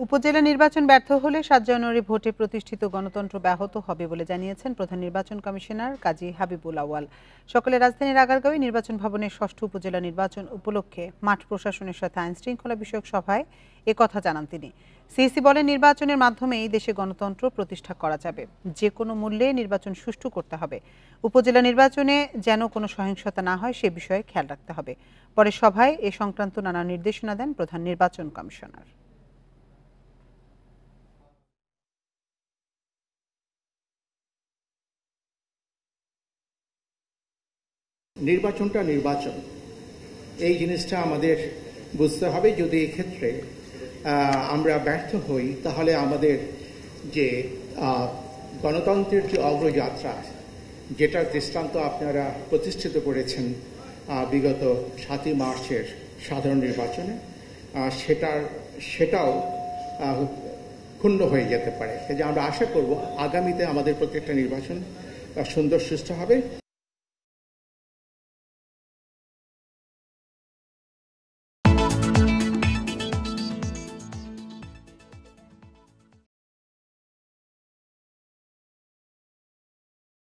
উপজেলা নির্বাচন ব্যর্থ হলে ৭ জানুয়ারি ভোটে প্রতিষ্ঠিত গণতন্ত্র ব্যাহত হবে বলে জানিয়েছেন প্রধান নির্বাচন কমিশনার কাজী হাবিবুল আউয়াল। সকালে রাজধানীর আগারগাঁওয়ে নির্বাচন ভবনের ৬ষ্ঠ উপজেলা নির্বাচন উপলক্ষে মাঠ প্রশাসনের সাথে আইন শৃঙ্খলা বিষয়ক সভায় একথা জানান তিনি। সিইসি বলেন, নির্বাচনের মাধ্যমে এই দেশে গণতন্ত্র প্রতিষ্ঠা করা যাবে, যে কোনো মূল্যে নির্বাচন সুষ্ঠু করতে হবে। উপজেলা নির্বাচনে যেন কোনো সহিংসতা না হয় সে বিষয়ে খেয়াল রাখতে হবে। পরে সভায় এ সংক্রান্ত নানা নির্দেশনা দেন প্রধান নির্বাচন কমিশনার। নির্বাচনটা নির্বাচন, এই জিনিসটা আমাদের বুঝতে হবে। যদি এক্ষেত্রে আমরা ব্যর্থ হই, তাহলে আমাদের যে গণতন্ত্রের যে অগ্রযাত্রা, যেটার দৃষ্টান্ত আপনারা প্রতিষ্ঠিত করেছেন বিগত ৭ই মার্চের সাধারণ নির্বাচনে, সেটাও ক্ষুণ্ণ হয়ে যেতে পারে। যে আমরা আশা করব আগামীতে আমাদের প্রত্যেকটা নির্বাচন সুন্দর সুষ্ঠু হবে।